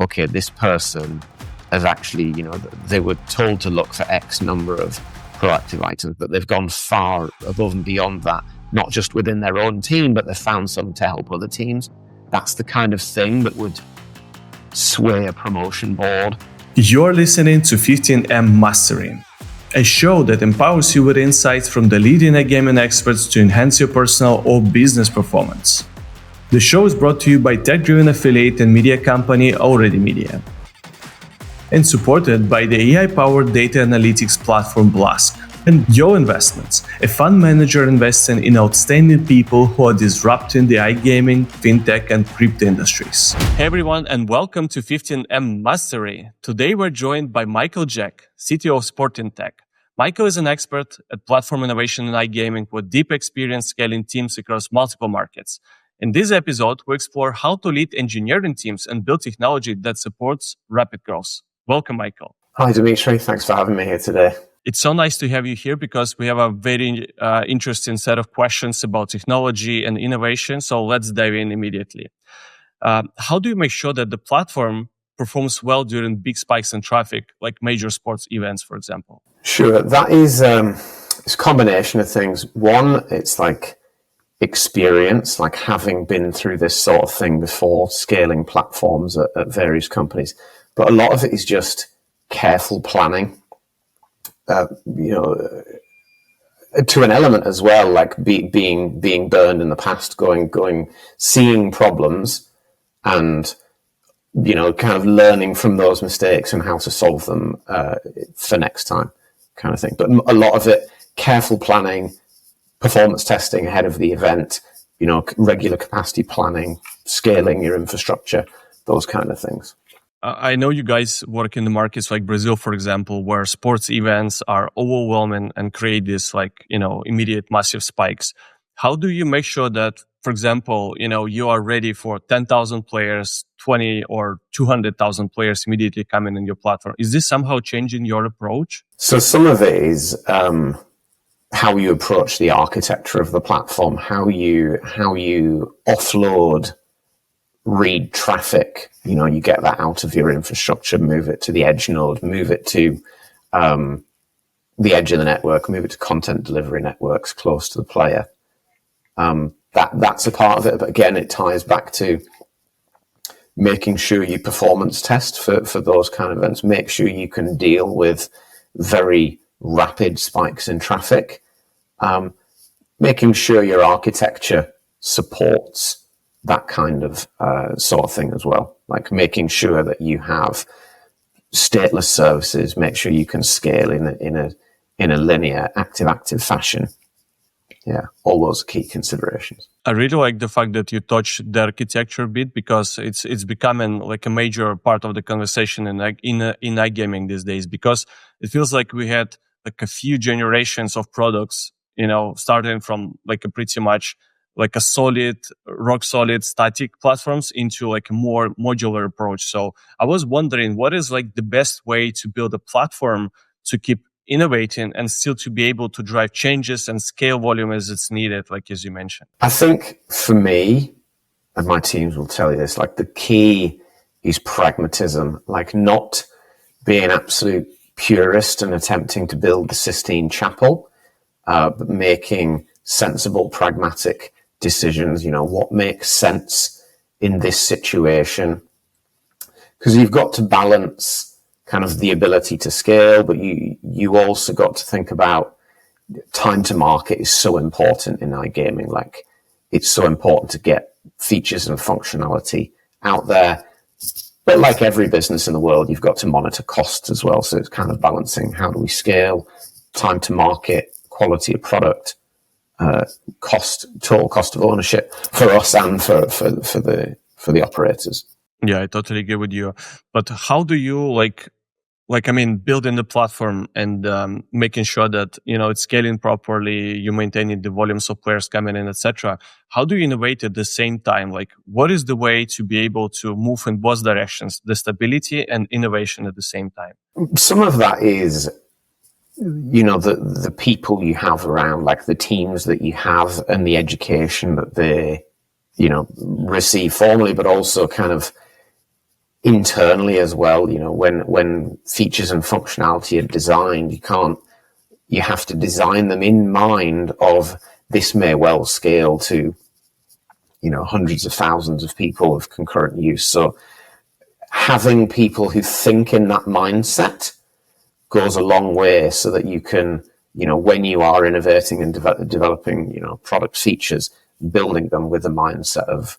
okay, this person has actually, they were told to look for X number of proactive items, but they've gone far above and beyond that, not just within their own team, but they've found some to help other teams. That's the kind of thing that would sway a promotion board. You're listening to 15M Mastering, a show that empowers you with insights from the leading iGaming experts to enhance your personal or business performance. The show is brought to you by tech-driven affiliate and media company Already Media, and supported by the AI-powered data analytics platform Blask, and Yo Investments, a fund manager investing in outstanding people who are disrupting the iGaming, fintech, and crypto industries. Hey everyone, and welcome to 15M Mastery. Today we're joined by Michael Jack, CTO of Sportingtech. Michael is an expert at platform innovation in iGaming with deep experience scaling teams across multiple markets. In this episode, we explore how to lead engineering teams and build technology that supports rapid growth. Welcome, Michael. Hi, Dimitri. Thanks for having me here today. It's so nice to have you here because we have a very interesting set of questions about technology and innovation. So let's dive in immediately. How do you make sure that the platform performs well during big spikes in traffic, like major sports events, for example? Sure. That is it's a combination of things. One, it's like experience, like having been through this sort of thing before, scaling platforms at various companies. But a lot of it is just careful planning, to an element as well, like being burned in the past, seeing problems and, kind of learning from those mistakes and how to solve them for next time kind of thing. But a lot of it, careful planning, performance testing ahead of the event, regular capacity planning, scaling your infrastructure, those kind of things. I know you guys work in the markets like Brazil, for example, where sports events are overwhelming and create this immediate massive spikes. How do you make sure that, for example, you are ready for 10,000 players, 20 or 200,000 players immediately coming in your platform? Is this somehow changing your approach? So some of it is how you approach the architecture of the platform, how you offload read traffic, you get that out of your infrastructure, move it to the edge node, move it to the edge of the network, move it to content delivery networks close to the player. That's a part of it. But again, it ties back to making sure you performance test for those kind of events, make sure you can deal with very rapid spikes in traffic, making sure your architecture supports that kind of sort of thing as well, like making sure that you have stateless services, make sure you can scale in a linear active fashion. Yeah, all those key considerations. I really like the fact that you touched the architecture bit because it's becoming like a major part of the conversation in iGaming these days, because it feels like we had like a few generations of products, starting from like a pretty much like a rock solid static platforms into like a more modular approach. So I was wondering, what is like the best way to build a platform to keep innovating and still to be able to drive changes and scale volume as it's needed, like as you mentioned? I think for me, and my teams will tell you this, like the key is pragmatism, like not being an absolute purist and attempting to build the Sistine Chapel, but making sensible, pragmatic decisions, what makes sense in this situation, because you've got to balance kind of the ability to scale, but you also got to think about time to market is so important in iGaming. Like it's so important to get features and functionality out there, but like every business in the world, you've got to monitor costs as well. So it's kind of balancing, how do we scale, time to market, quality of product, total cost of ownership for us and for the operators. Yeah, I totally agree with you. But how do you building the platform and making sure that it's scaling properly, you maintaining the volumes of players coming in, etc. How do you innovate at the same time? Like, what is the way to be able to move in both directions, the stability and innovation at the same time? Some of that is the people you have around, like the teams that you have and the education that they, receive formally, but also kind of internally as well. You know, when features and functionality are designed, you have to design them in mind of this may well scale to, you know, hundreds of thousands of people of concurrent use. So having people who think in that mindset goes a long way, so that you can, you know, when you are innovating and developing, you know, product features, building them with a mindset of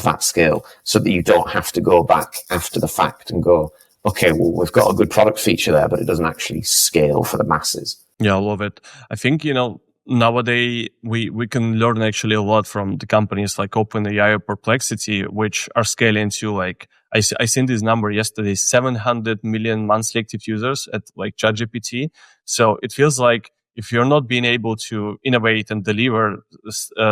that scale, so that you don't have to go back after the fact and go, okay, well, we've got a good product feature there, but it doesn't actually scale for the masses. Yeah, I love it. I think, you know, nowadays we can learn actually a lot from the companies like OpenAI or Perplexity, which are scaling to, like, I seen this number yesterday, 700 million monthly active users at like ChatGPT. So it feels like if you're not being able to innovate and deliver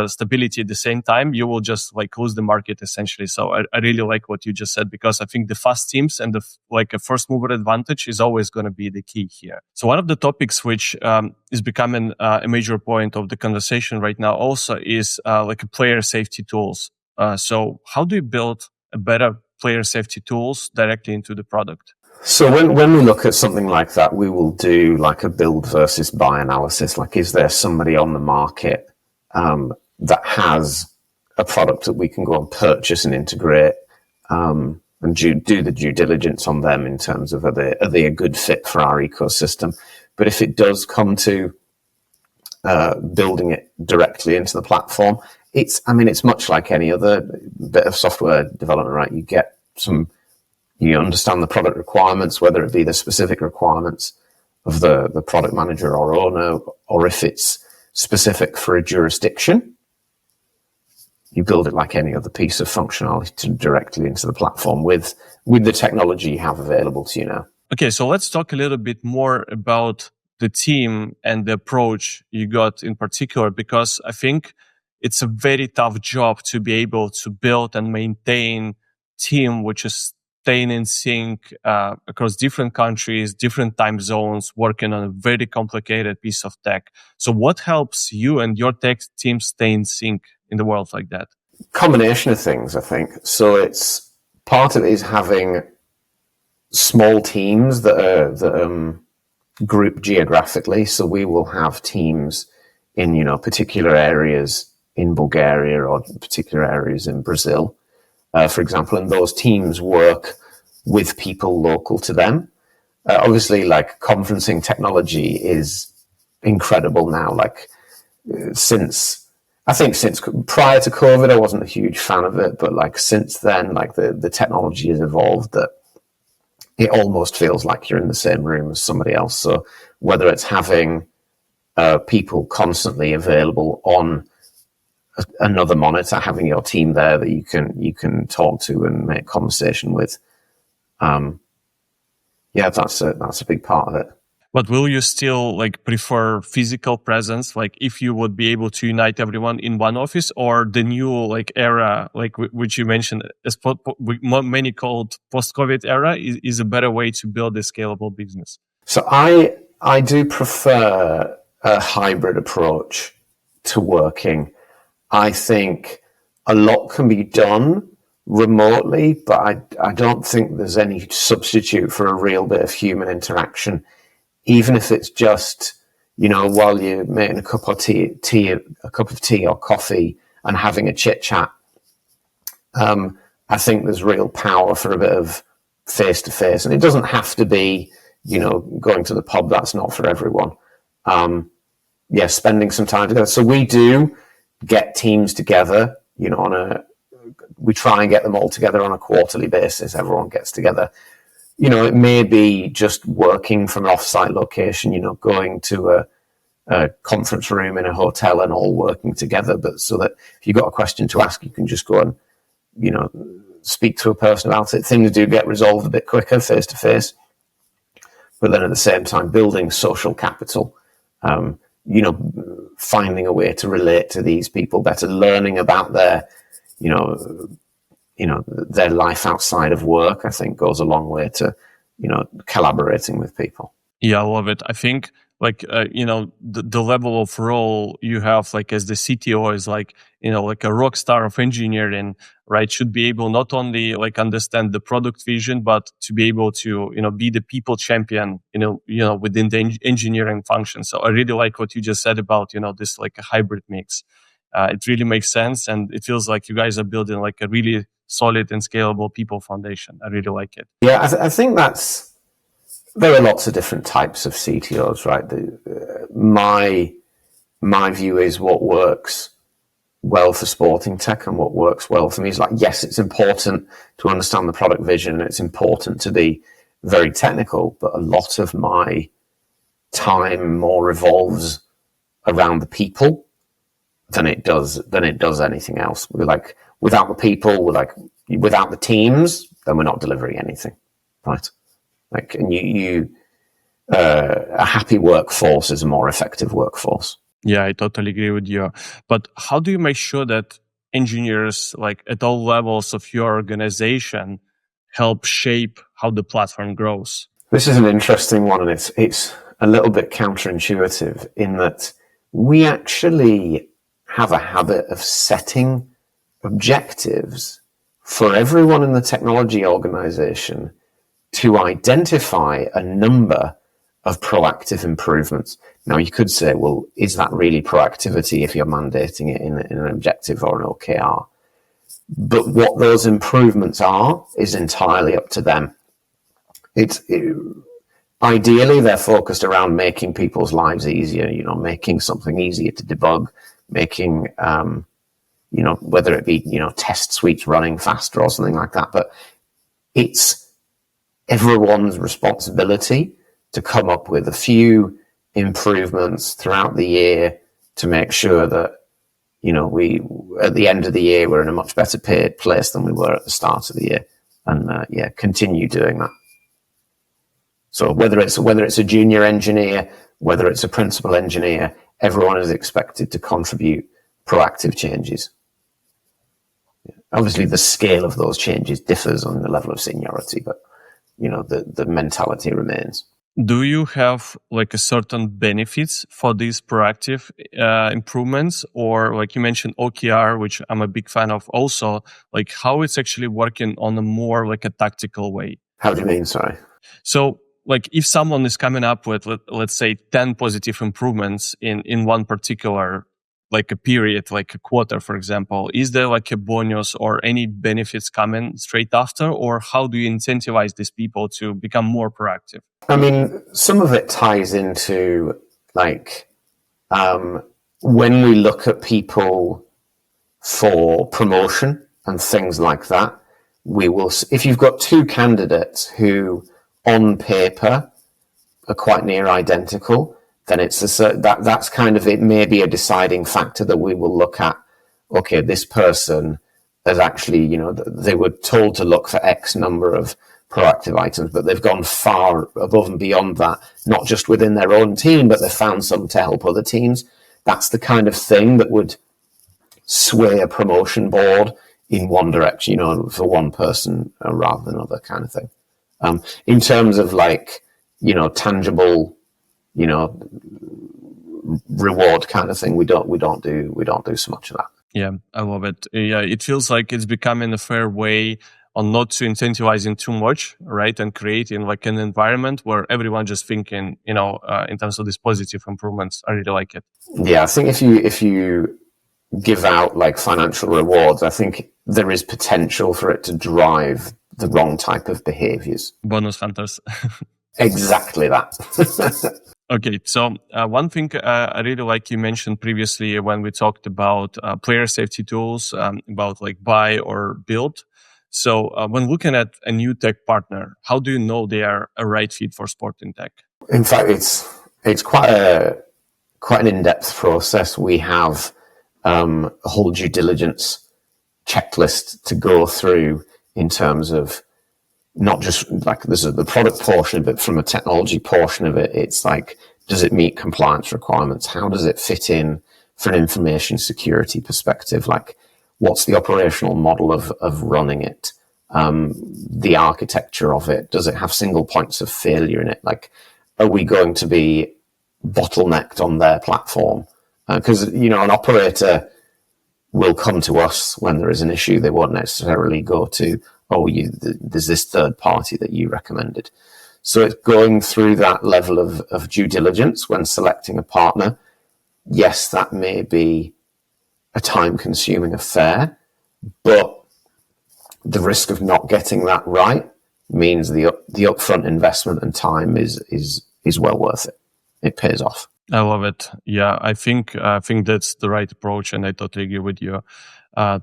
stability at the same time, you will just like lose the market essentially. So I really like what you just said, because I think the fast teams and a first mover advantage is always going to be the key here. So one of the topics which is becoming a major point of the conversation right now also is like player safety tools. So how do you build a better player safety tools directly into the product? So when we look at something like that, we will do like a build versus buy analysis. Like, is there somebody on the market that has a product that we can go and purchase and integrate, and do the due diligence on them in terms of are they a good fit for our ecosystem? But if it does come to building it directly into the platform, it's much like any other bit of software development, right? You understand the product requirements, whether it be the specific requirements of the product manager or owner, or if it's specific for a jurisdiction. You build it like any other piece of functionality directly into the platform with the technology you have available to you now. Okay, so let's talk a little bit more about the team and the approach you got in particular, because I think it's a very tough job to be able to build and maintain team which is staying in sync across different countries, different time zones, working on a very complicated piece of tech. So what helps you and your tech team stay in sync in the world like that? Combination of things, I think. So it's part of it is having small teams that are grouped geographically. So we will have teams in, you know, particular areas in Bulgaria or particular areas in Brazil, for example, and those teams work with people local to them. Obviously, like, conferencing technology is incredible now. Like, since prior to COVID, I wasn't a huge fan of it, but like since then, like the technology has evolved that it almost feels like you're in the same room as somebody else. So whether it's having people constantly available on another monitor, having your team there that you can talk to and make conversation with, that's a big part of it. But will you still like prefer physical presence? Like, if you would be able to unite everyone in one office, or the new like era, like which you mentioned, as many called post-COVID era, is a better way to build a scalable business? So I do prefer a hybrid approach to working. I think a lot can be done remotely, but I don't think there's any substitute for a real bit of human interaction, even if it's just, you know, while you're making a cup of tea or coffee and having a chit chat. I think there's real power for a bit of face to face, and it doesn't have to be, you know, going to the pub. That's not for everyone. Spending some time together. So we do get teams together, you know, we try and get them all together on a quarterly basis. Everyone gets together. You know, it may be just working from an off-site location, you know, going to a conference room in a hotel and all working together, but so that if you've got a question to ask, you can just go and, you know, speak to a person about it. Things do get resolved a bit quicker face to face, but then at the same time, building social capital, you know, finding a way to relate to these people better, learning about their, you know, their life outside of work, I think goes a long way to, you know, collaborating with people. Yeah, I love it. I think like, the level of role you have, like as the CTO is like, like a rock star of engineering, right? Should be able not only like understand the product vision, but to be able to, be the people champion, within the engineering function. So I really like what you just said about, this like a hybrid mix. It really makes sense. And it feels like you guys are building like a really solid and scalable people foundation. I really like it. Yeah, I think there are lots of different types of CTOs, right? My view is what works well for Sportingtech and what works well for me is like, yes, it's important to understand the product vision and it's important to be very technical, but a lot of my time more revolves around the people than it does anything else. We're like, without the people, without the teams, then we're not delivering anything, right? Like, and a happy workforce is a more effective workforce. Yeah, I totally agree with you. But how do you make sure that engineers, like at all levels of your organization, help shape how the platform grows? This is an interesting one, and it's a little bit counterintuitive in that we actually have a habit of setting objectives for everyone in the technology organization to identify a number of proactive improvements. Now, you could say, well, is that really proactivity if you're mandating it in an objective or an OKR? But what those improvements are is entirely up to them. Ideally, they're focused around making people's lives easier, making something easier to debug, making, whether it be, test suites running faster or something like that. But it's everyone's responsibility to come up with a few improvements throughout the year to make sure that, we, at the end of the year, we're in a much better place than we were at the start of the year. And continue doing that. So whether it's a junior engineer, whether it's a principal engineer, everyone is expected to contribute proactive changes. Obviously, the scale of those changes differs on the level of seniority, but the mentality remains. Do you have like a certain benefits for these proactive improvements, or like you mentioned OKR, which I'm a big fan of also, like how it's actually working on a more like a tactical way? How do you mean? Sorry. So like if someone is coming up with, let's say 10 positive improvements in one particular like a period, like a quarter, for example, is there like a bonus or any benefits coming straight after, or how do you incentivize these people to become more proactive? I mean, some of it ties into like when we look at people for promotion and things like that, we will, if you've got two candidates who on paper are quite near identical, then that's kind of, it may be a deciding factor that we will look at. Okay, this person is actually, they were told to look for X number of proactive items, but they've gone far above and beyond that, not just within their own team, but they've found some to help other teams. That's the kind of thing that would sway a promotion board in one direction, for one person rather than other kind of thing. In terms of like, tangible, reward kind of thing, we don't do so much of that. Yeah, I love it. Yeah, it feels like it's becoming a fair way on not to incentivizing too much, right? And creating like an environment where everyone just thinking, in terms of these positive improvements. I really like it. Yeah, I think if you give out like financial rewards, I think there is potential for it to drive the wrong type of behaviors. Bonus hunters. Exactly that. Okay, so one thing I really like you mentioned previously when we talked about player safety tools, about like buy or build. So when looking at a new tech partner, how do you know they are a right fit for Sportingtech? In fact, it's quite an in-depth process. We have a whole due diligence checklist to go through in terms of not just like this is the product portion, but from a technology portion of it, it's like, does it meet compliance requirements? How does it fit in for an information security perspective? Like, what's the operational model of running it? The architecture of it, does it have single points of failure in it? Like, are we going to be bottlenecked on their platform. Because, an operator will come to us when there is an issue. They won't necessarily go to, there's this third party that you recommended. So it's going through that level of due diligence when selecting a partner. Yes, that may be a time-consuming affair, but the risk of not getting that right means the upfront investment and time is well worth it. It pays off. I love it. Yeah, I think that's the right approach, and I totally agree with you.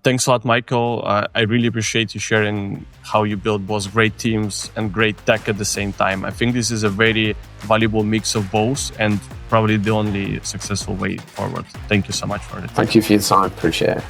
Thanks a lot, Michael. I really appreciate you sharing how you build both great teams and great tech at the same time. I think this is a very valuable mix of both, and probably the only successful way forward. Thank you so much for it. Thank you for your time. Appreciate it.